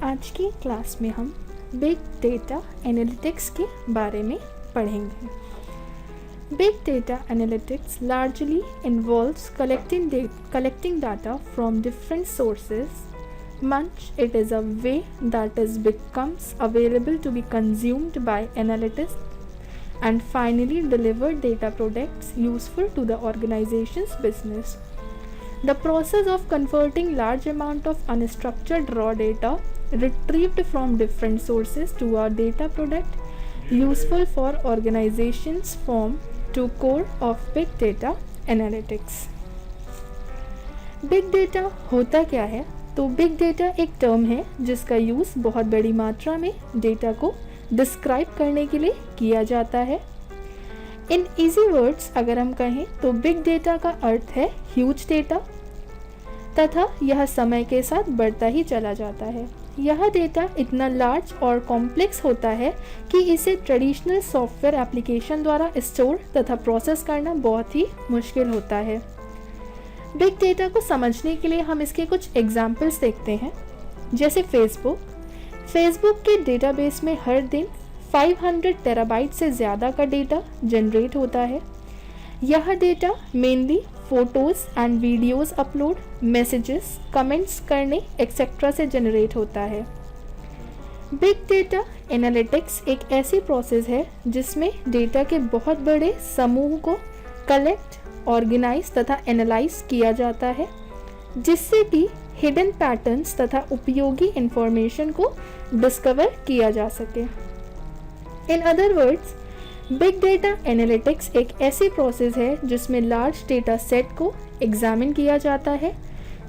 आज की क्लास में हम बिग डेटा एनालिटिक्स के बारे में पढ़ेंगे। Big data analytics largely involves collecting data from different sources. Much it is a way that becomes available to be consumed by analysts and finally delivered data products useful to the organization's business. The process of converting large amount of unstructured raw data retrieved from different sources to a data product useful for organizations form to core of big data analytics. Big data होता क्या है? तो big data एक term है जिसका use बहुत बड़ी मात्रा में डेटा को डिस्क्राइब करने के लिए किया जाता है। इन इजी वर्ड्स अगर हम कहें तो बिग डेटा का अर्थ है ह्यूज डेटा तथा यह समय के साथ बढ़ता ही चला जाता है। यह डेटा इतना लार्ज और कॉम्प्लेक्स होता है कि इसे ट्रेडिशनल सॉफ्टवेयर एप्लीकेशन द्वारा स्टोर तथा प्रोसेस करना बहुत ही मुश्किल होता है। बिग डेटा को समझने के लिए हम इसके कुछ एग्जाम्पल्स देखते हैं, जैसे फेसबुक के डेटाबेस में हर दिन 500 टेराबाइट से ज़्यादा का डेटा जनरेट होता है। यह data mainly photos and videos upload, messages, comments करने एक्सेट्रा से जनरेट होता है। बिग डेटा एनालिटिक्स एक ऐसी प्रोसेस है जिसमें डेटा के बहुत बड़े समूह को कलेक्ट, ऑर्गेनाइज तथा एनालाइज किया जाता है, जिससे कि हिडन पैटर्न्स तथा उपयोगी इंफॉर्मेशन को डिस्कवर किया जा सके। In other words, big data analytics एक ऐसी प्रोसेस है जिसमें लार्ज डेटा सेट को एग्जामिन किया जाता है,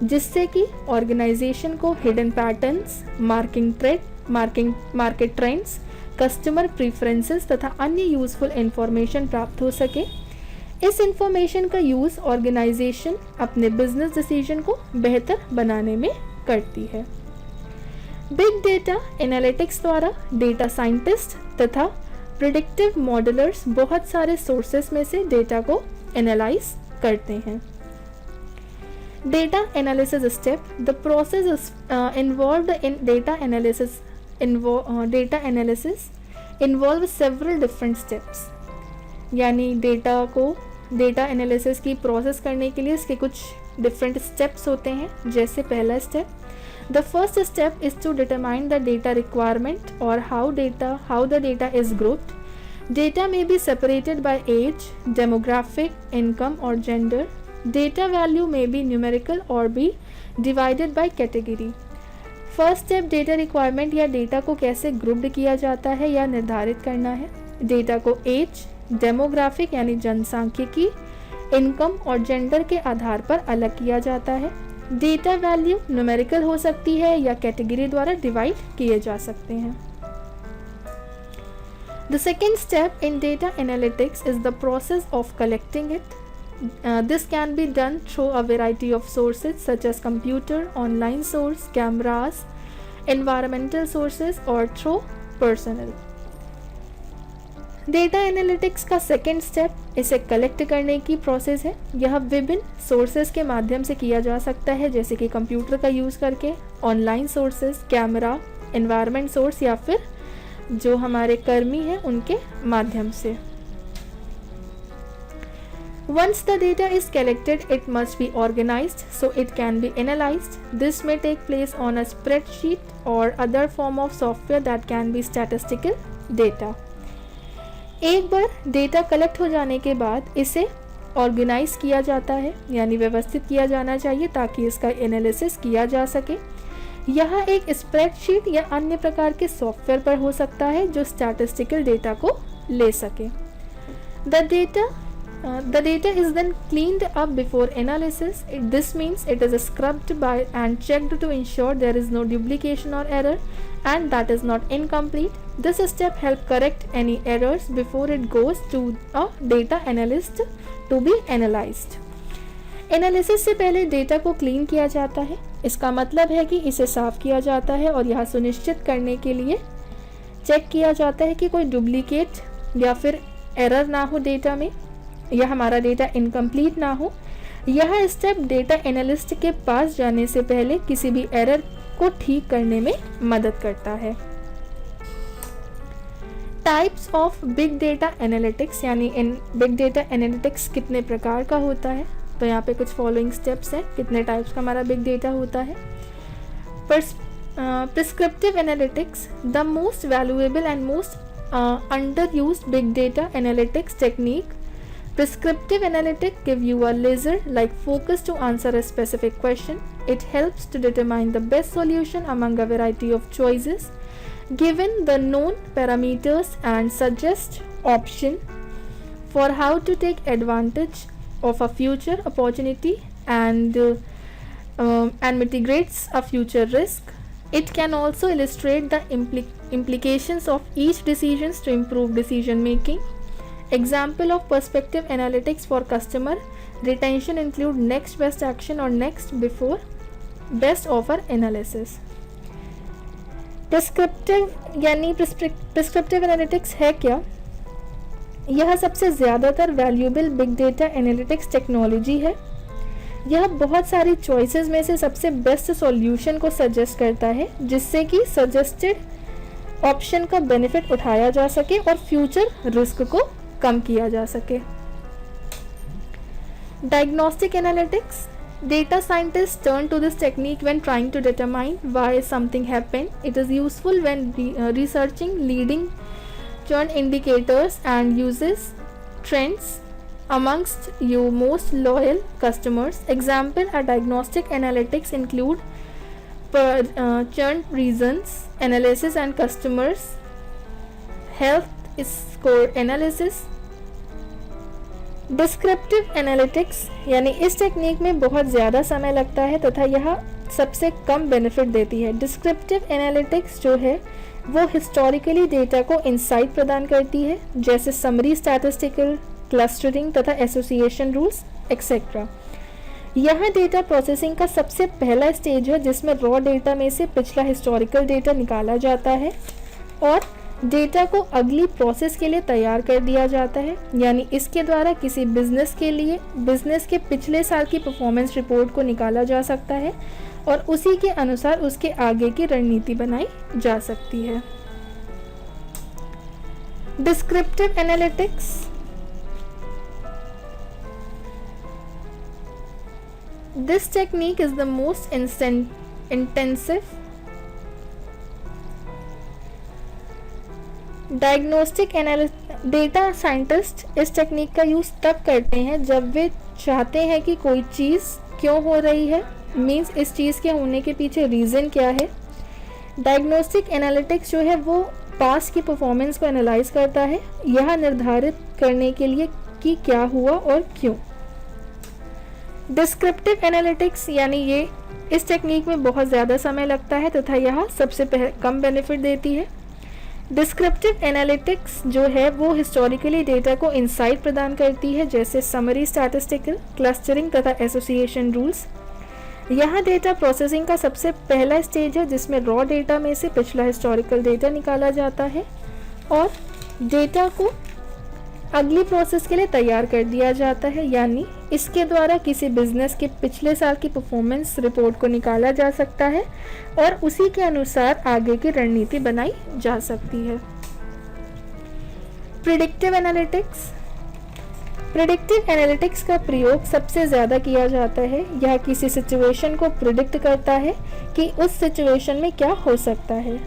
जिससे कि ऑर्गेनाइजेशन को hidden patterns, market trends, customer preferences तथा अन्य यूजफुल इंफॉर्मेशन प्राप्त हो सके। इस इंफॉर्मेशन का यूज़ ऑर्गेनाइजेशन अपने बिजनेस डिसीजन को बेहतर बनाने में करती है। बिग डेटा एनालिटिक्स द्वारा डेटा साइंटिस्ट तथा प्रिडिक्टिव मॉडलर्स बहुत सारे सोर्सेस में से डेटा को एनालाइज करते हैं। Data analysis step, the process involved in data analysis involve several different steps. यानी डेटा एनालिसिस की प्रोसेस करने के लिए इसके कुछ डिफरेंट स्टेप्स होते हैं। जैसे पहला step, the first step is to determine the data requirement or how the data is grouped. Data may be separated by age, demographic, income or gender. Data value may be numerical or be divided by category. First step data requirement या data को कैसे grouped किया जाता है या निर्धारित करना है। डेटा को एज, डेमोग्राफिक यानी जनसांख्यिकी, इनकम और जेंडर के आधार पर अलग किया जाता है। डेटा वैल्यू न्यूमेरिकल हो सकती है या कैटेगरी द्वारा डिवाइड किए जा सकते हैं। The second step in data analytics is the process of collecting it. This can be done through a variety of sources such as computer, online source, cameras, environmental sources or through personnel. Data analytics का second step इसे collect करने की process है। यह विभिन्न sources के माध्यम से किया जा सकता है, जैसे कि कंप्यूटर का यूज़ करके, online sources, camera, environment source या फिर जो हमारे कर्मी हैं उनके माध्यम से। Once the data is collected, it must be organized so it can be analyzed. This may take place on a spreadsheet or other form of software that can be statistical data. एक बार data collect हो जाने के बाद इसे organise किया जाता है, यानी व्यवस्थित किया जाना चाहिए ताकि इसका एनालिसिस किया जा सके। यह एक स्प्रेडशीट या अन्य प्रकार के सॉफ्टवेयर पर हो सकता है जो स्टैटिस्टिकल डेटा को ले सके। The data is then cleaned up before analysis. This means it is scrubbed by and checked to ensure there is no duplication or error and that is not incomplete. This step helps correct any errors before it goes to a data analyst to be analyzed. Analysis से पहले data को clean किया जाता है। इसका मतलब है कि इसे साफ किया जाता है और यह सुनिश्चित करने के लिए चेक किया जाता है कि कोई डुप्लीकेट या फिर एरर ना हो डेटा में, या हमारा डेटा इनकम्प्लीट ना हो। यह स्टेप डेटा एनालिस्ट के पास जाने से पहले किसी भी एरर को ठीक करने में मदद करता है। Types of big data analytics, यानी इन बिग डेटा एनालिटिक्स कितने प्रकार का होता है, तो यहाँ पे कुछ फॉलोइंग स्टेप्स हैं कितने टाइप्स का हमारा बिग डेटा होता है। Prescriptive analytics, the most valuable and most under used big data analytics technique. Prescriptive analytics give you a laser-like focus to answer a specific question. It helps to determine the best solution among a variety of choices, given the known parameters, and suggest option for how to take advantage of a future opportunity and mitigates a future risk. It can also illustrate the implications of each decisions to improve decision making. Example of perspective analytics for customer retention include next best action or next before best offer analysis. Prescriptive यानी prescriptive analytics है क्या? यह सबसे ज़्यादातर valuable big data analytics technology है। यह बहुत सारी चॉइसेस में से सबसे बेस्ट सॉल्यूशन को सजेस्ट करता है, जिससे कि सजेस्टेड ऑप्शन का बेनिफिट उठाया जा सके और फ्यूचर रिस्क को कम किया जा सके। Diagnostic analytics, data scientists turn to this technique when trying to determine why something happened. It is useful when researching leading churn indicators and uses trends amongst your most loyal customers. Example a diagnostic analytics include churn reasons analysis and customers health score analysis. Descriptive analytics यानी इस technique में बहुत ज़्यादा समय लगता है तथा यह सबसे कम बेनिफिट देती है। डिस्क्रिप्टिव एनालिटिक्स जो है वो हिस्टोरिकली डेटा को इंसाइट प्रदान करती है, जैसे समरी, स्टैटिस्टिकल, क्लस्टरिंग तथा एसोसिएशन रूल्स एक्सेट्रा। यह डेटा प्रोसेसिंग का सबसे पहला स्टेज है, जिसमें रॉ डेटा में से पिछला हिस्टोरिकल डेटा निकाला जाता है और डेटा को अगली प्रोसेस के लिए तैयार कर दिया जाता है। यानी इसके द्वारा किसी बिजनेस के लिए बिजनेस के पिछले साल की परफॉर्मेंस रिपोर्ट को निकाला जा सकता है और उसी के अनुसार उसके आगे की रणनीति बनाई जा सकती है। Descriptive analytics, this technique is the most intensive diagnostic data scientist इस टेक्निक का यूज़ तब करते हैं जब वे चाहते हैं कि कोई चीज़ क्यों हो रही है, मीन्स इस चीज़ के होने के पीछे रीज़न क्या है। डायग्नोस्टिक एनालिटिक्स जो है वो पास्ट की परफॉर्मेंस को एनालाइज करता है, यह निर्धारित करने के लिए कि क्या हुआ और क्यों। डिस्क्रिप्टिव एनालिटिक्स यानी ये इस टेक्निक में बहुत ज़्यादा समय लगता है तथा यह सबसे कम बेनिफिट देती है। डिस्क्रिप्टिव एनालिटिक्स जो है वो हिस्टोरिकली डेटा को इंसाइट प्रदान करती है, जैसे समरी, स्टैटिस्टिकल, क्लस्टरिंग तथा एसोसिएशन रूल्स। यह डेटा प्रोसेसिंग का सबसे पहला स्टेज है, जिसमें रॉ डेटा में से पिछला हिस्टोरिकल डेटा निकाला जाता है और डेटा को अगली प्रोसेस के लिए तैयार कर दिया जाता है। यानी इसके द्वारा किसी बिजनेस के पिछले साल की परफॉर्मेंस रिपोर्ट को निकाला जा सकता है और उसी के अनुसार आगे की रणनीति बनाई जा सकती है। प्रिडिक्टिव एनालिटिक्स, प्रिडिक्टिव एनालिटिक्स का प्रयोग सबसे ज़्यादा किया जाता है। यह किसी सिचुएशन को प्रिडिक्ट करता है कि उस सिचुएशन में क्या हो सकता है।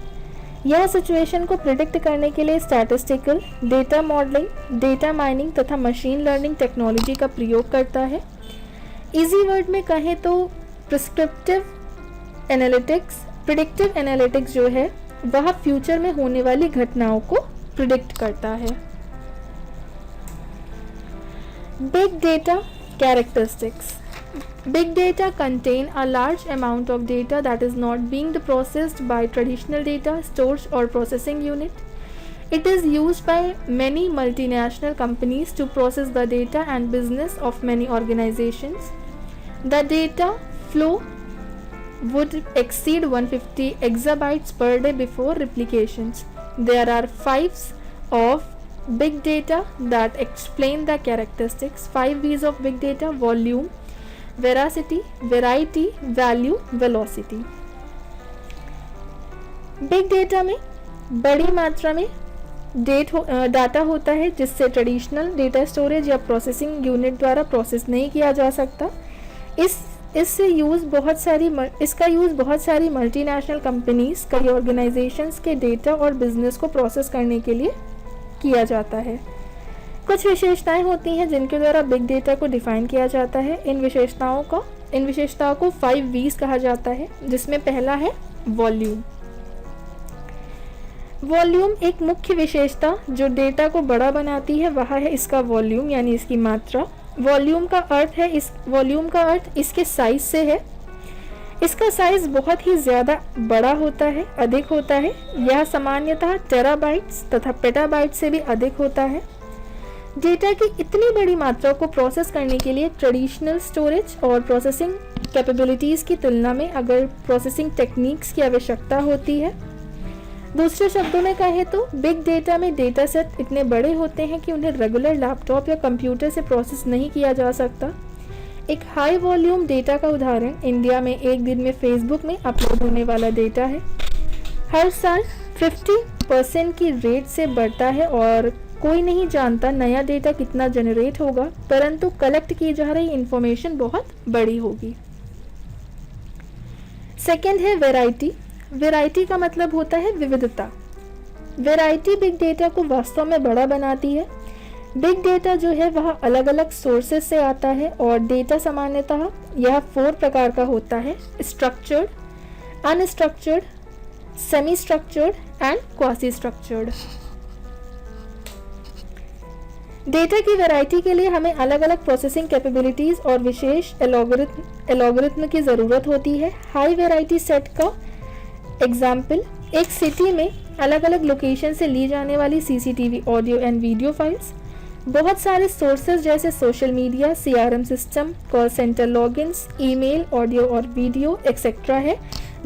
यह सिचुएशन को प्रिडिक्ट करने के लिए statistical, data modelling, data mining तथा मशीन लर्निंग टेक्नोलॉजी का प्रयोग करता है। इजी वर्ड में कहें तो प्रिस्क्रिप्टिव एनालिटिक्स, प्रिडिक्टिव एनालिटिक्स जो है वह फ्यूचर में होने वाली घटनाओं को प्रिडिक्ट करता है। Big data characteristics, big data contain a large amount of data that is not being processed by traditional data storage or processing unit. It is used by many multinational companies to process the data and business of many organizations. The data flow would exceed 150 exabytes per day before replications. There are 5 of big data that explain the characteristics. 5 V's of big data: volume, veracity, variety, value, velocity. Big data में बड़ी मात्रा में data होता है जिससे traditional data storage या processing unit द्वारा process नहीं किया जा सकता। इसका यूज़ बहुत सारी मल्टीनेशनल कंपनीज, कई ऑर्गेनाइजेशंस के डेटा और बिजनेस को प्रोसेस करने के लिए किया जाता है। कुछ विशेषताएं होती हैं जिनके द्वारा बिग डेटा को डिफाइन किया जाता है। इन विशेषताओं को 5 V's कहा जाता है, जिसमें पहला है वॉल्यूम। वॉल्यूम एक मुख्य विशेषता जो डेटा को बड़ा बनाती है वह है इसका वॉल्यूम यानी इसकी मात्रा। वॉल्यूम का अर्थ इसके साइज से है। इसका साइज बहुत ही ज़्यादा बड़ा होता है, अधिक होता है। यह सामान्यतः टेराबाइट्स तथा पेटाबाइट्स से भी अधिक होता है। डेटा की इतनी बड़ी मात्रा को प्रोसेस करने के लिए ट्रेडिशनल स्टोरेज और प्रोसेसिंग कैपेबिलिटीज़ की तुलना में अगर प्रोसेसिंग टेक्निक्स की आवश्यकता होती है। दूसरे शब्दों में कहें तो बिग डेटा में डेटा सेट इतने बड़े होते हैं कि उन्हें रेगुलर लैपटॉप या कंप्यूटर से प्रोसेस नहीं किया जा सकता। एक हाई वॉल्यूम डेटा का उदाहरण इंडिया में एक दिन में फेसबुक में अपलोड होने वाला डेटा है। हर साल 50% की रेट से बढ़ता है और कोई नहीं जानता नया डेटा कितना जनरेट होगा, परंतु कलेक्ट की जा रही इंफॉर्मेशन बहुत बड़ी होगी। सेकेंड है वैरायटी। वैरायटी का मतलब होता है विविधता। वैरायटी बिग डेटा को वास्तव में बड़ा बनाती है। बिग डेटा जो है वह अलग अलग सोर्सेस से आता है और डेटा सामान्यतः यह 4 प्रकार का होता है: structured, unstructured, semi structured and quasi structured. Data की वैरायटी के लिए हमें अलग अलग प्रोसेसिंग कैपेबिलिटीज और विशेष एल्गोरिथम की ज़रूरत होती है। हाई वैरायटी सेट का एग्जाम्पल एक सिटी में अलग अलग लोकेशन से ली जाने वाली CCTV audio and video files, बहुत सारे सोर्सेज जैसे social media, CRM system, call centre logins, email, audio और वीडियो एक्सेट्रा है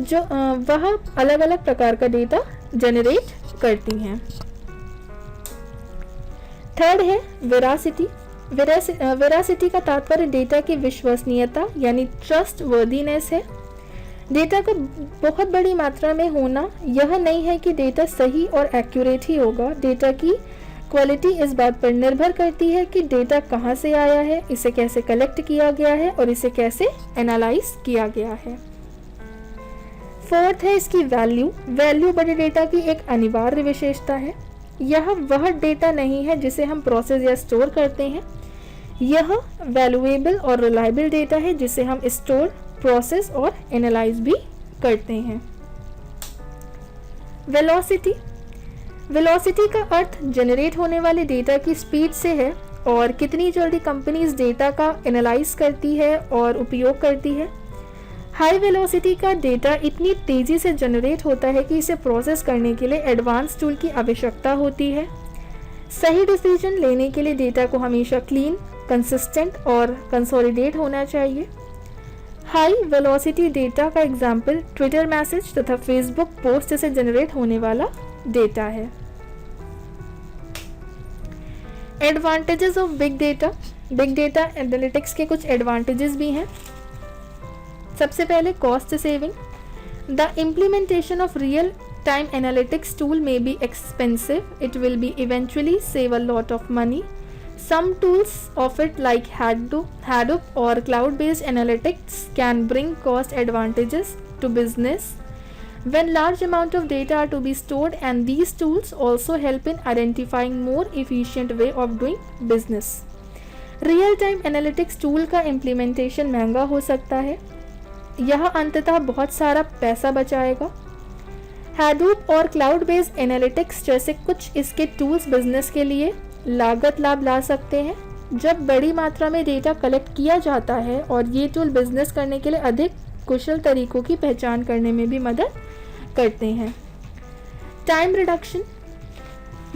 जो वह अलग अलग प्रकार का डेटा जनरेट करती हैं। थर्ड है वेरासिटी। वेरासिटी का तात्पर्य डेटा की विश्वसनीयता यानी ट्रस्ट वर्दीनेस है। डेटा का बहुत बड़ी मात्रा में होना यह नहीं है कि डेटा सही और एक्यूरेट ही होगा। डेटा की क्वालिटी इस बात पर निर्भर करती है कि डेटा कहाँ से आया है, इसे कैसे कलेक्ट किया गया है और इसे कैसे एनालाइज किया गया है। फोर्थ है इसकी वैल्यू। वैल्यू बड़े डेटा की एक अनिवार्य विशेषता है। यह वह डेटा नहीं है जिसे हम प्रोसेस या स्टोर करते हैं। यह वैल्यूएबल और रिलायबल डेटा है जिसे हम स्टोर, प्रोसेस और एनालाइज भी करते हैं। वेलोसिटी का अर्थ जनरेट होने वाले डेटा की स्पीड से है और कितनी जल्दी कंपनीज डेटा का एनालाइज करती है और उपयोग करती है। हाई वेलोसिटी का डेटा इतनी तेज़ी से जनरेट होता है कि इसे प्रोसेस करने के लिए एडवांस टूल की आवश्यकता होती है। सही डिसीजन लेने के लिए डेटा को हमेशा क्लीन, कंसिस्टेंट और कंसोलिडेट होना चाहिए। हाई वेलोसिटी डेटा का एग्जाम्पल ट्विटर मैसेज तथा फेसबुक पोस्ट से जनरेट होने वाला डेटा है। Advantages of big data. Big data analytics के कुछ एडवांटेजेस भी हैं। सबसे पहले cost saving. The implementation of real time analytics tool may be expensive. It will be eventually save a lot of money. Some tools of it like Hadoop or cloud-based analytics can bring cost advantages to business when large amount of data are to be stored, and these tools also help in identifying more efficient way of doing business. Real time analytics tool का implementation महंगा हो सकता है। यह अंततः बहुत सारा पैसा बचाएगा। Hadoop और क्लाउड बेस्ड एनालिटिक्स जैसे कुछ इसके टूल्स बिजनेस के लिए लागत लाभ ला सकते हैं। जब बड़ी मात्रा में डेटा कलेक्ट किया जाता है और ये टूल बिजनेस करने के लिए अधिक कुशल तरीकों की पहचान करने में भी मदद करते हैं। Time reduction.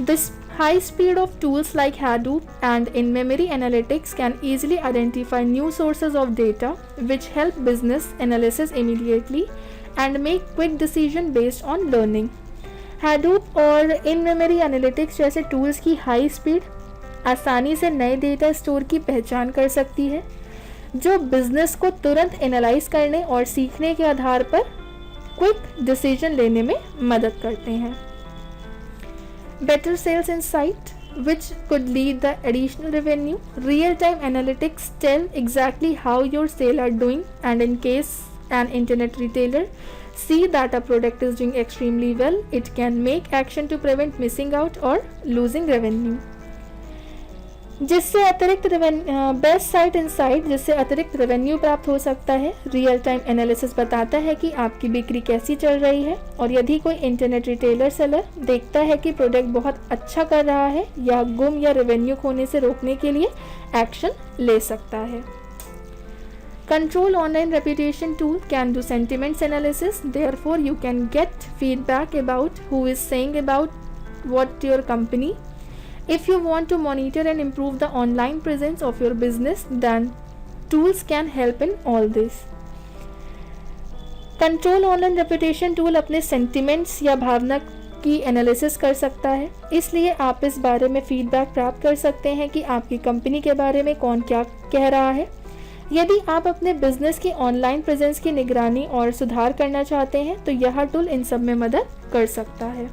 This high speed of tools like Hadoop and in-memory analytics can easily identify new sources of data which help business analysis immediately and make quick decision based on learning. Hadoop और in-memory analytics जैसे tools की high speed आसानी से नए data store की पहचान कर सकती है, जो बिजनेस को तुरंत एनालाइज करने और सीखने के आधार पर क्विक डिसीजन लेने में मदद करते हैं। Better sales insight which could lead the additional revenue. Real-time analytics tell exactly how your sales are doing, and in case an internet retailer see that a product is doing extremely well, it can make action to prevent missing out or losing revenue. जिससे अतिरिक्त best site insight जिससे अतिरिक्त revenue प्राप्त हो सकता है। Real time analysis बताता है कि आपकी बिक्री कैसी चल रही है, और यदि कोई इंटरनेट रिटेलर सेलर देखता है कि प्रोडक्ट बहुत अच्छा कर रहा है या गुम या रेवेन्यू खोने से रोकने के लिए एक्शन ले सकता है। Control online reputation tool can do sentiments analysis, therefore you can get feedback about who is saying about what your company. If you want to monitor and improve the online presence of your business, then tools can help in all this. Control online reputation tool अपने sentiments या भावना की analysis कर सकता है, इसलिए आप इस बारे में फीडबैक प्राप्त कर सकते हैं कि आपकी कंपनी के बारे में कौन क्या कह रहा है। यदि आप अपने बिजनेस की ऑनलाइन प्रेजेंस की निगरानी और सुधार करना चाहते हैं तो यह टूल इन सब में मदद कर सकता है।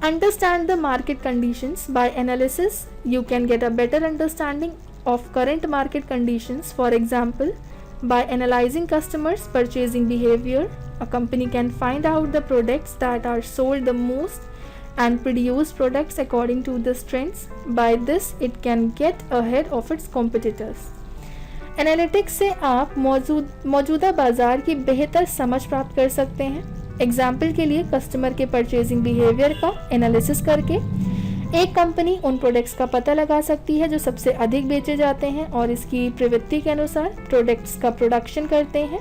Understand the market conditions. By analysis, you can get a better understanding of current market conditions. For example, by analyzing customers' purchasing behavior, a company can find out the products that are sold the most and produce products according to these trends. By this, it can get ahead of its competitors. Analytics से आप मौजूदा बाजार की बेहतर समझ प्राप्त कर सकते हैं। एग्जाम्पल के लिए, कस्टमर के परचेजिंग बिहेवियर का एनालिसिस करके एक कंपनी उन प्रोडक्ट्स का पता लगा सकती है जो सबसे अधिक बेचे जाते हैं और इसकी प्रवृत्ति के अनुसार प्रोडक्ट्स का प्रोडक्शन करते हैं।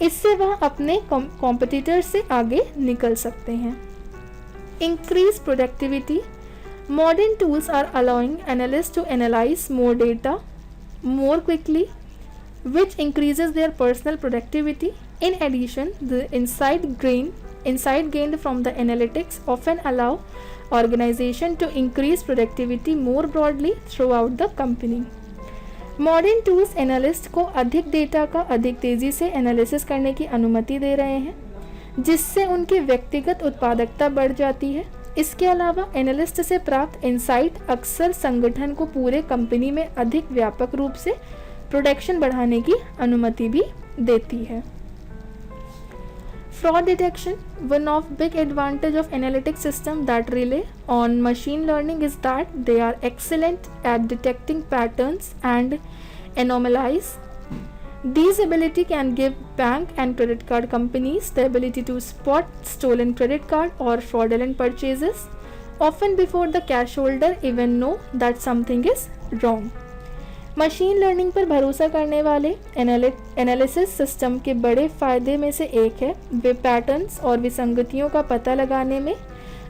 इससे वह अपने कॉम्पिटिटर से आगे निकल सकते हैं। Increase productivity. Modern tools are allowing analyst to analyse more data more quickly, which increases their personal productivity. In addition, the insight gained from the analytics often allow organization to increase productivity more broadly throughout the company. Modern tools analyst को अधिक data का अधिक तेजी से analysis करने की अनुमति दे रहे हैं, जिससे उनकी व्यक्तिगत उत्पादकता बढ़ जाती है। इसके अलावा एनालिस्ट से प्राप्त इंसाइट अक्सर संगठन को पूरे कंपनी में अधिक व्यापक रूप से प्रोडक्शन बढ़ाने की अनुमति भी देती है। Fraud detection. One of big advantage of analytic system that rely on machine learning is that they are excellent at detecting patterns and anomalies. These ability can give bank and credit card companies the ability to spot stolen credit card or fraudulent purchases, often before the cash holder even know that something is wrong. Machine learning पर भरोसा करने वाले analysis system के बड़े फायदे में से एक है वे पैटर्न्स और विसंगतियों का पता लगाने में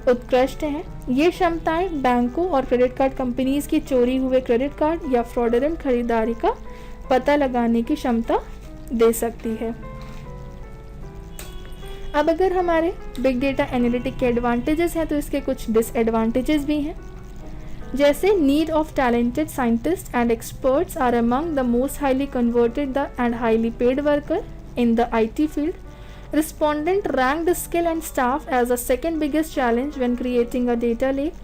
उत्कृष्ट हैं। ये क्षमताएं बैंकों और क्रेडिट कार्ड कंपनीज की चोरी हुए क्रेडिट कार्ड या फ्रॉडुलेंट खरीदारी का पता लगाने की क्षमता दे सकती है। अब अगर हमारे बिग डेटा एनालिटिक के एडवांटेजेस हैं तो इसके कुछ डिसएडवांटेजेस भी हैं, जैसे need of talented scientist and experts are among the most highly converted and highly paid worker in the IT field. Respondent ranked skill and staff as the second biggest challenge when creating a data lake.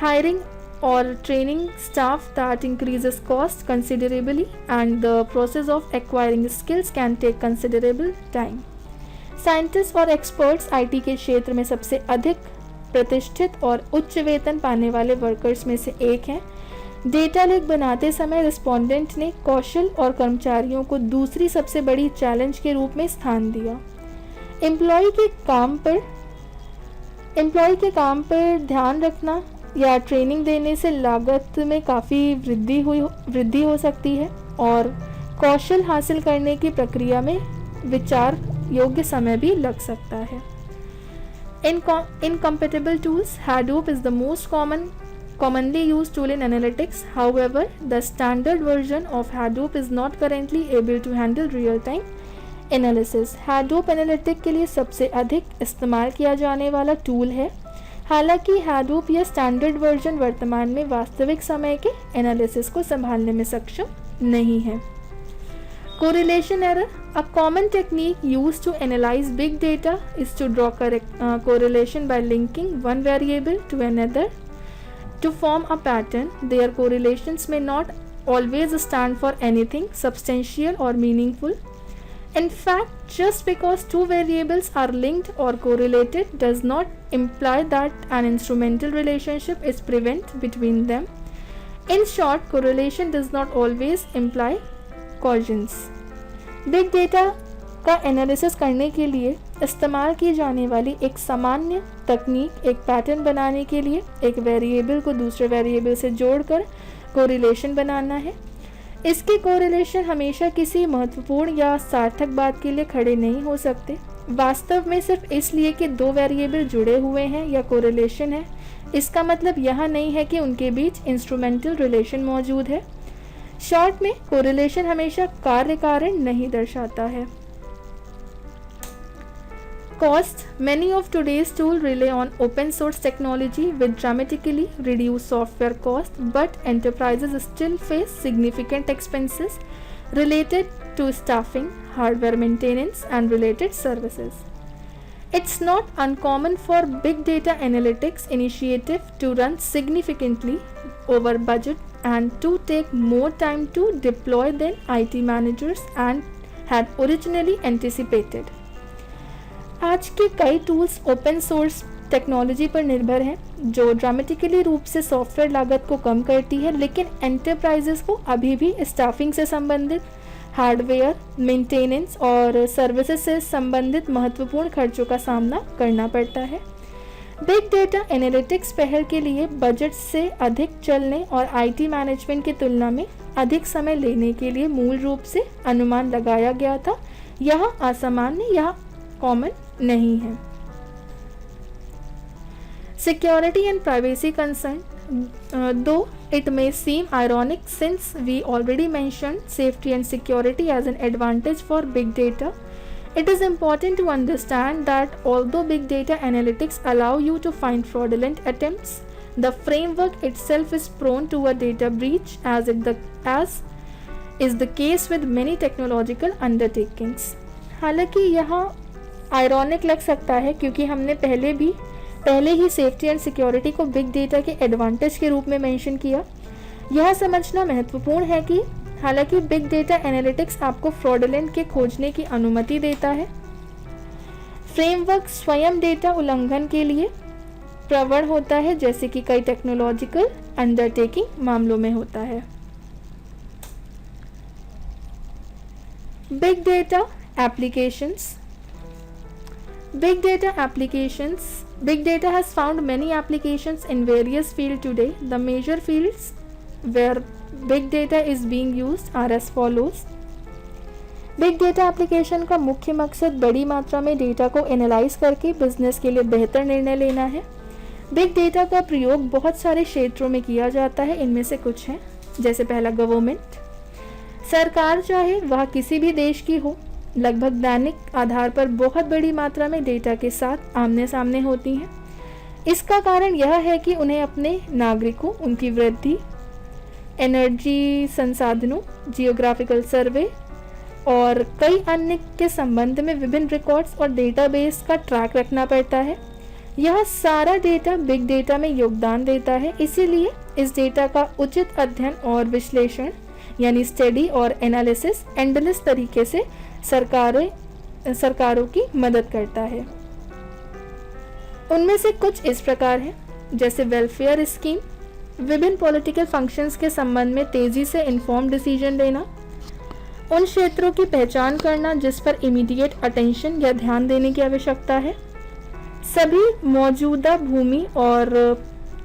Hiring or training staff that increases cost considerably, and the process of acquiring skills can take considerable time. Scientists और experts IT के क्षेत्र में सबसे अधिक प्रतिष्ठित और उच्च वेतन पाने वाले वर्कर्स में से एक हैं। डेटा लेक बनाते समय रिस्पोंडेंट ने कौशल और कर्मचारियों को दूसरी सबसे बड़ी चैलेंज के रूप में स्थान दिया। एम्प्लॉय के काम पर ध्यान रखना या ट्रेनिंग देने से लागत में काफ़ी वृद्धि हो सकती है और कौशल हासिल करने की प्रक्रिया में विचार योग्य समय भी लग सकता है। Incompatible tools. Hadoop is the most commonly used tool in analytics. However, the standard version of Hadoop is not currently able to handle real-time analysis. Hadoop analytic के लिए सबसे अधिक इस्तेमाल किया जाने वाला टूल है। हालांकि Hadoop या स्टैंडर्ड वर्जन वर्तमान में वास्तविक समय के एनालिसिस को संभालने में सक्षम नहीं है। Correlation error. A common technique used to analyze big data is to draw correlation by linking one variable to another to form a pattern. Their correlations may not always stand for anything substantial or meaningful. In fact, just because two variables are linked or correlated does not imply that an instrumental relationship is present between them. In short, correlation does not always imply causation. Big data का analysis करने के लिए इस्तेमाल की जाने वाली एक सामान्य तकनीक एक पैटर्न बनाने के लिए एक वेरिएबल को दूसरे वेरिएबल से जोड़कर कोरिलेशन बनाना है। इसके कोरिलेशन हमेशा किसी महत्वपूर्ण या सार्थक बात के लिए खड़े नहीं हो सकते, वास्तव में सिर्फ इसलिए कि दो वेरिएबल जुड़े हुए हैं या कोरिलेशन है। इसका मतलब यह नहीं है कि उनके बीच इंस्ट्रूमेंटल रिलेशन मौजूद है। शॉर्ट में कोरिलेशन हमेशा कार्य कारण नहीं दर्शाता है। Cost. Many of today's tools rely on open source technology which dramatically reduce software cost, but enterprises still face significant expenses related to staffing, hardware maintenance, and related services. It's not uncommon for big data analytics initiative to run significantly over budget and to take more time to deploy than IT managers and had originally anticipated. आज के कई tools open source technology पर निर्भर हैं जो dramatically रूप से software लागत को कम करती है, लेकिन एंटरप्राइजेस को अभी भी स्टाफिंग से संबंधित, हार्डवेयर मेंटेनेंस और सर्विसेज से संबंधित महत्वपूर्ण खर्चों का सामना करना पड़ता है। बिग डेटा एनालिटिक्स पहल के लिए बजट से अधिक चलने और आईटी मैनेजमेंट की तुलना में अधिक समय लेने के लिए मूल रूप से अनुमान लगाया गया था। यह असामान्य या कॉमन नहीं है। Security and privacy concern, though it may seem ironic since we already mentioned safety and security as an advantage for big data, it is important to understand that although big data analytics allow you to find fraudulent attempts, the framework itself is prone to a data breach as is the case with many technological undertakings. हालांकि यह ironic लग सकता है क्योंकि हमने पहले ही safety and security को big data के एडवांटेज के रूप में मेंशन किया। यह समझना महत्वपूर्ण है कि हालांकि बिग डेटा एनालिटिक्स आपको फ्रॉडुलेंट के खोजने की अनुमति देता है, फ्रेमवर्क स्वयं डेटा उल्लंघन के लिए प्रवण होता है, जैसे कि कई टेक्नोलॉजिकल अंडरटेकिंग मामलों में होता है। Big data applications. Big data has found many applications in various fields today. The major fields where big data is being used are as follows. Big data application का मुख्य मकसद बड़ी मात्रा में डेटा को एनालाइज करके बिजनेस के लिए बेहतर निर्णय लेना है। बिग डेटा का प्रयोग बहुत सारे क्षेत्रों में किया जाता है। इनमें से कुछ हैं, जैसे पहला गवर्नमेंट। सरकार चाहे वह किसी भी देश की हो, लगभग दैनिक आधार पर बहुत बड़ी मात्रा में डेटा के साथ आमने सामने होती हैं। इसका कारण यह है कि उन्हें अपने नागरिकों, उनकी वृद्धि, एनर्जी संसाधनों, जियोग्राफिकल सर्वे और कई अन्य के संबंध में विभिन्न रिकॉर्ड्स और डेटाबेस का ट्रैक रखना पड़ता है। यह सारा डेटा बिग डेटा में योगदान देता है, इसीलिए इस डेटा का उचित अध्ययन और विश्लेषण यानी स्टडी और एनालिसिस एंडलेस तरीके से सरकारों की मदद करता है। उनमें से कुछ इस प्रकार हैं, जैसे वेलफेयर स्कीम, विभिन्न पॉलिटिकल फंक्शंस के संबंध में तेजी से इन्फॉर्म डिसीजन लेना, उन क्षेत्रों की पहचान करना जिस पर इमीडिएट अटेंशन या ध्यान देने की आवश्यकता है, सभी मौजूदा भूमि और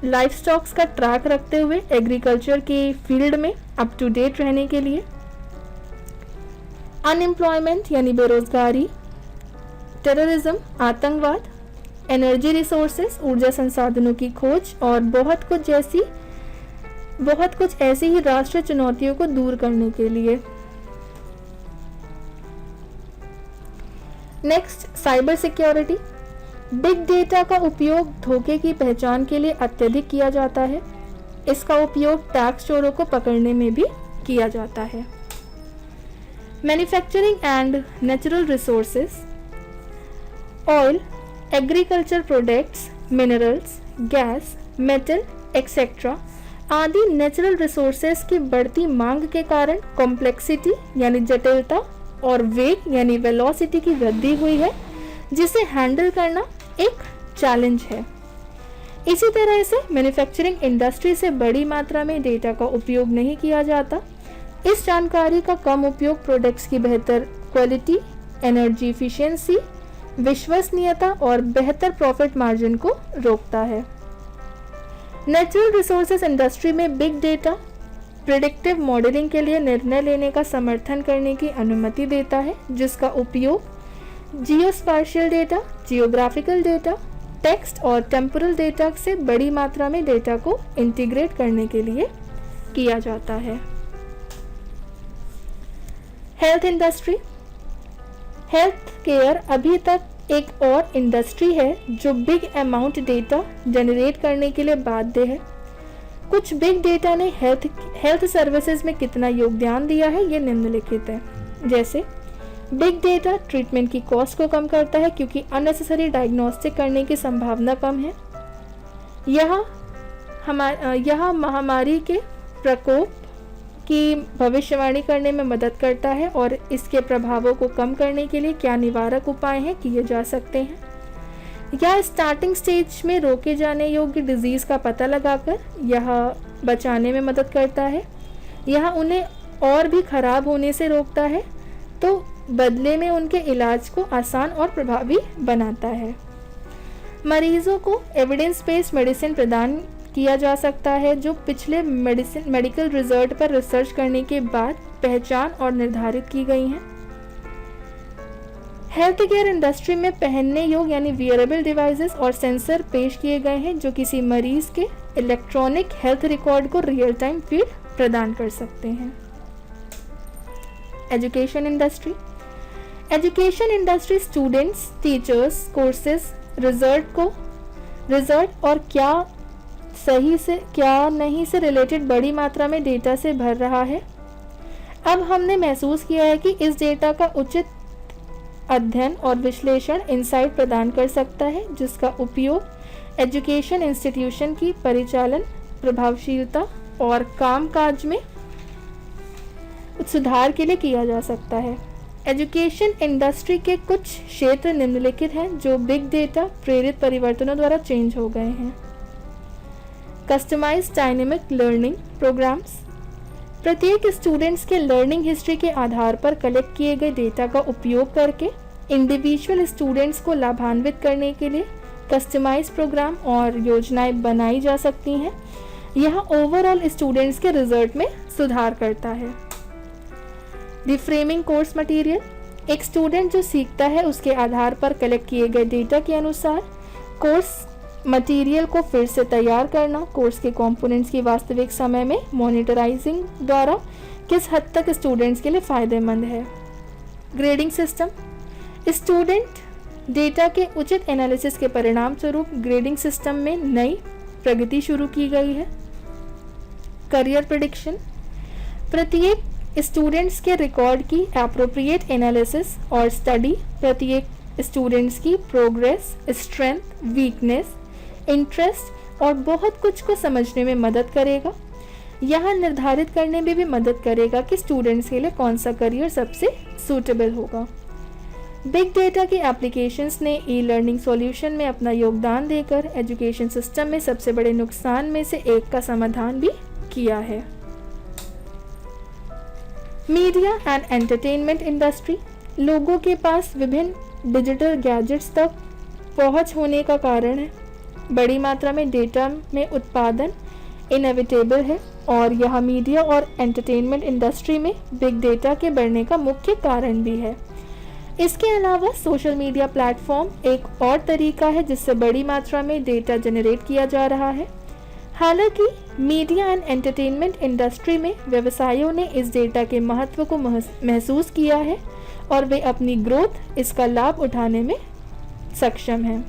लाइफ स्टॉक्स का ट्रैक रखते हुए एग्रीकल्चर के फील्ड में अप टू डेट रहने के लिए, अनएम्प्लॉयमेंट यानी बेरोजगारी, टेररिज्म, आतंकवाद, एनर्जी रिसोर्सेज, ऊर्जा संसाधनों की खोज और बहुत कुछ ऐसी ही राष्ट्रीय चुनौतियों को दूर करने के लिए। Next, cyber security. Big data का उपयोग धोखे की पहचान के लिए अत्यधिक किया जाता है। इसका उपयोग टैक्स चोरों को पकड़ने में भी किया जाता है। Manufacturing and natural resources, oil, agriculture products, minerals, gas, metal etcetera आदि नेचुरल रिसोर्सेज की बढ़ती मांग के कारण कॉम्प्लेक्सिटी यानी जटिलता और वेग यानी वेलोसिटी की वृद्धि हुई है, जिसे हैंडल करना एक चैलेंज है। इसी तरह से मैन्युफैक्चरिंग इंडस्ट्री से बड़ी मात्रा में डेटा का उपयोग नहीं किया जाता। इस जानकारी का कम उपयोग प्रोडक्ट्स की बेहतर क्वालिटी, एनर्जी इफिशिएंसी, विश्वसनीयता और बेहतर प्रॉफिट मार्जिन को रोकता है। नेचुरल रिसोर्सेज इंडस्ट्री में बिग डेटा प्रिडिक्टिव मॉडलिंग के लिए निर्णय लेने का समर्थन करने की अनुमति देता है, जिसका उपयोग जियोस्पाशियल डेटा, जियोग्राफिकल डेटा, टेक्स्ट और टेम्पोरल डेटा से बड़ी मात्रा में डेटा को इंटीग्रेट करने के लिए किया जाता है। Health industry. हेल्थ केयर अभी तक एक और इंडस्ट्री है जो बिग अमाउंट डेटा जनरेट करने के लिए बाध्य है। कुछ बिग डेटा ने हेल्थ सर्विसेज में कितना योगदान दिया है, ये निम्नलिखित है। जैसे बिग डेटा ट्रीटमेंट की कॉस्ट को कम करता है क्योंकि अननेसेसरी डायग्नोस्टिक करने की संभावना कम है। यह महामारी के प्रकोप की भविष्यवाणी करने में मदद करता है और इसके प्रभावों को कम करने के लिए क्या निवारक उपाय हैं किए जा सकते हैं। या स्टार्टिंग स्टेज में रोके जाने योग्य डिजीज़ का पता लगाकर यह बचाने में मदद करता है। यह उन्हें और भी खराब होने से रोकता है, तो बदले में उनके इलाज को आसान और प्रभावी बनाता है। मरीजों को एविडेंस बेस्ड मेडिसिन प्रदान किया जा सकता है जो पिछले मेडिकल रिजल्ट पर रिसर्च करने के बाद पहचान और निर्धारित की गई हैं। हेल्थ केयर इंडस्ट्री में पहनने योग्य यानी वियरेबल डिवाइसेस और सेंसर पेश किए गए हैं जो किसी मरीज के इलेक्ट्रॉनिक हेल्थ रिकॉर्ड को रियल टाइम फीड प्रदान कर सकते हैं। Education industry. Education industry students, teachers, courses, result और क्या सही से क्या नहीं से रिलेटेड बड़ी मात्रा में डेटा से भर रहा है। अब हमने महसूस किया है कि इस डेटा का उचित अध्ययन और विश्लेषण इंसाइट प्रदान कर सकता है, जिसका उपयोग एजुकेशन इंस्टीट्यूशन की परिचालन प्रभावशीलता और कामकाज में सुधार के लिए किया जा सकता है। एजुकेशन इंडस्ट्री के कुछ क्षेत्र निम्नलिखित हैं जो बिग डेटा प्रेरित परिवर्तनों द्वारा चेंज हो गए हैं। Customised dynamic learning programmes. प्रत्येक स्टूडेंट्स के लर्निंग हिस्ट्री के आधार पर कलेक्ट किए गए डेटा का उपयोग करके इंडिविजुअल स्टूडेंट्स को लाभान्वित करने के लिए कस्टमाइज प्रोग्राम और योजनाएं बनाई जा सकती हैं। यह ओवरऑल स्टूडेंट्स के रिजल्ट में सुधार करता है। Reframing course material. एक स्टूडेंट जो सीखता है उसके आधार पर कलेक्ट किए गए डेटा के अनुसार कोर्स मटेरियल को फिर से तैयार करना, कोर्स के कंपोनेंट्स की वास्तविक समय में मॉनिटराइजिंग द्वारा किस हद तक स्टूडेंट्स के लिए फ़ायदेमंद है। Grading system. स्टूडेंट डेटा के उचित एनालिसिस के परिणाम स्वरूप ग्रेडिंग सिस्टम में नई प्रगति शुरू की गई है। Career prediction. प्रत्येक स्टूडेंट्स के रिकॉर्ड की एप्रोप्रिएट एनालिसिस और स्टडी प्रत्येक स्टूडेंट्स की प्रोग्रेस, स्ट्रेंथ, वीकनेस, इंटरेस्ट और बहुत कुछ को समझने में मदद करेगा। यह निर्धारित करने में भी मदद करेगा कि स्टूडेंट्स के लिए कौन सा करियर सबसे सूटेबल होगा। बिग डेटा की एप्लीकेशंस ने ई लर्निंग सॉल्यूशन में अपना योगदान देकर एजुकेशन सिस्टम में सबसे बड़े नुकसान में से एक का समाधान भी किया है। Media and entertainment industry. लोगों के पास विभिन्न डिजिटल गैजेट्स तक पहुंच होने का कारण है बड़ी मात्रा में डेटा में उत्पादन इनएविटेबल है और यह मीडिया और एंटरटेनमेंट इंडस्ट्री में बिग डेटा के बढ़ने का मुख्य कारण भी है। इसके अलावा सोशल मीडिया प्लेटफॉर्म एक और तरीका है जिससे बड़ी मात्रा में डेटा जनरेट किया जा रहा है। हालांकि मीडिया एंड एंटरटेनमेंट इंडस्ट्री में व्यवसायों ने इस डेटा के महत्व को महसूस किया है और वे अपनी ग्रोथ इसका लाभ उठाने में सक्षम हैं।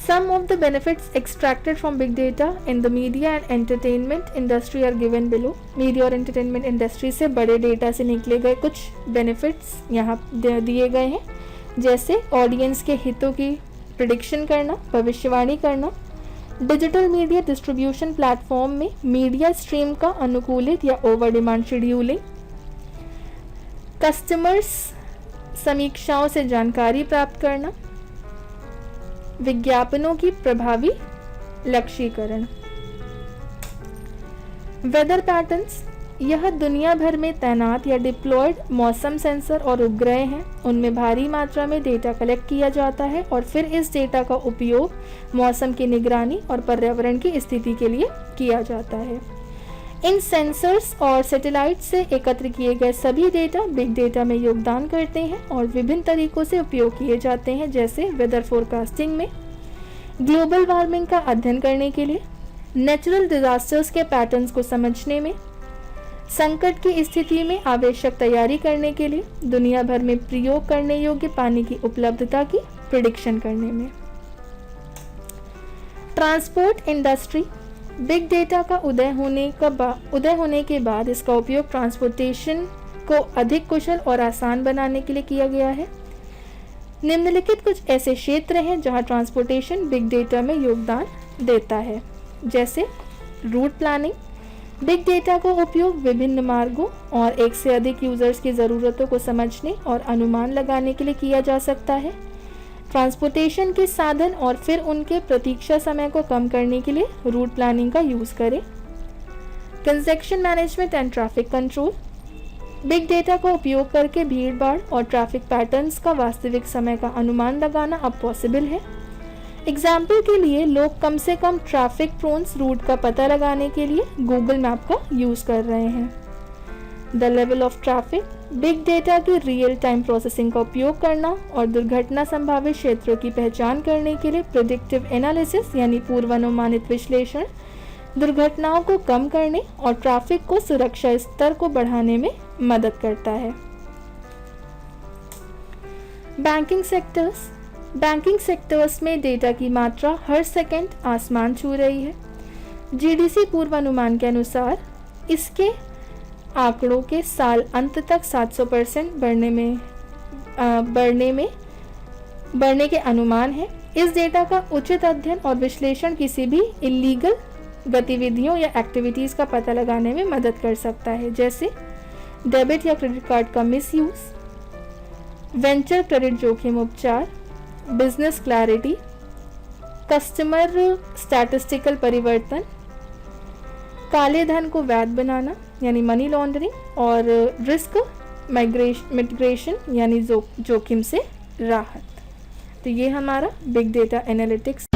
Some of the benefits extracted from big data in the media and entertainment industry are given below. Media और एंटरटेनमेंट इंडस्ट्री से बड़े डेटा से निकले गए कुछ बेनिफिट्स यहाँ दिए गए हैं, जैसे ऑडियंस के हितों की प्रिडिक्शन करना, भविष्यवाणी करना, डिजिटल मीडिया डिस्ट्रीब्यूशन प्लेटफॉर्म में मीडिया स्ट्रीम का अनुकूलित या ओवर डिमांड शेड्यूलिंग, कस्टमर्स समीक्षाओं से जानकारी प्राप्त करना, विज्ञापनों की प्रभावी लक्ष्यीकरण। वेदर पैटर्न्स, यह दुनिया भर में तैनात या डिप्लॉयड मौसम सेंसर और उपग्रह हैं। उनमें भारी मात्रा में डेटा कलेक्ट किया जाता है और फिर इस डेटा का उपयोग मौसम की निगरानी और पर्यावरण की स्थिति के लिए किया जाता है। इन सेंसर्स और सैटेलाइट से एकत्र किए गए सभी डेटा बिग डेटा में योगदान करते हैं और विभिन्न तरीकों से उपयोग किए जाते हैं, जैसे वेदर फोरकास्टिंग में, ग्लोबल वार्मिंग का अध्ययन करने के लिए, नेचुरल डिजास्टर्स के पैटर्न्स को समझने में, संकट की स्थिति में आवश्यक तैयारी करने के लिए, दुनिया भर में प्रयोग करने योग्य पानी की उपलब्धता की प्रिडिक्शन करने में। ट्रांसपोर्ट इंडस्ट्री, बिग डेटा का उदय होने के बाद इसका उपयोग ट्रांसपोर्टेशन को अधिक कुशल और आसान बनाने के लिए किया गया है। निम्नलिखित कुछ ऐसे क्षेत्र हैं जहां ट्रांसपोर्टेशन बिग डेटा में योगदान देता है, जैसे रूट प्लानिंग, बिग डेटा का उपयोग विभिन्न मार्गों और एक से अधिक यूजर्स की ज़रूरतों को समझने और अनुमान लगाने के लिए किया जा सकता है। ट्रांसपोर्टेशन के साधन और फिर उनके प्रतीक्षा समय को कम करने के लिए रूट प्लानिंग का यूज़ करें। Conjunction management and traffic control, big data का उपयोग करके भीड़ भाड़ और ट्रैफिक पैटर्न्स का वास्तविक समय का अनुमान लगाना अब पॉसिबल है। एग्जाम्पल के लिए लोग कम से कम ट्रैफिक प्रोन्स रूट का पता लगाने के लिए गूगल मैप का यूज़ कर रहे हैं। The level of traffic, big data की रियल टाइम प्रोसेसिंग का उपयोग करना और दुर्घटना संभावित क्षेत्रों की पहचान करने के लिए प्रेडिक्टिव एनालिसिस यानी पूर्वानुमानित विश्लेषण दुर्घटनाओं को कम करने और ट्रैफिक को सुरक्षा स्तर को बढ़ाने में मदद करता है। बैंकिंग सेक्टर्स में डेटा की मात्रा हर सेकंड आसमान छू रही है। जीडीसी पूर्वानुमान के अनुसार इसके आंकड़ों के साल अंत तक 700% बढ़ने के अनुमान है। इस डेटा का उचित अध्ययन और विश्लेषण किसी भी इलीगल गतिविधियों या एक्टिविटीज़ का पता लगाने में मदद कर सकता है, जैसे डेबिट या क्रेडिट कार्ड का मिसयूज, वेंचर क्रेडिट जोखिम उपचार, बिजनेस क्लैरिटी, कस्टमर स्टैटिस्टिकल परिवर्तन, काले धन को वैध बनाना यानी मनी लॉन्ड्रिंग और रिस्क मिटिगेशन यानी जोखिम से राहत। तो ये हमारा बिग डेटा एनालिटिक्स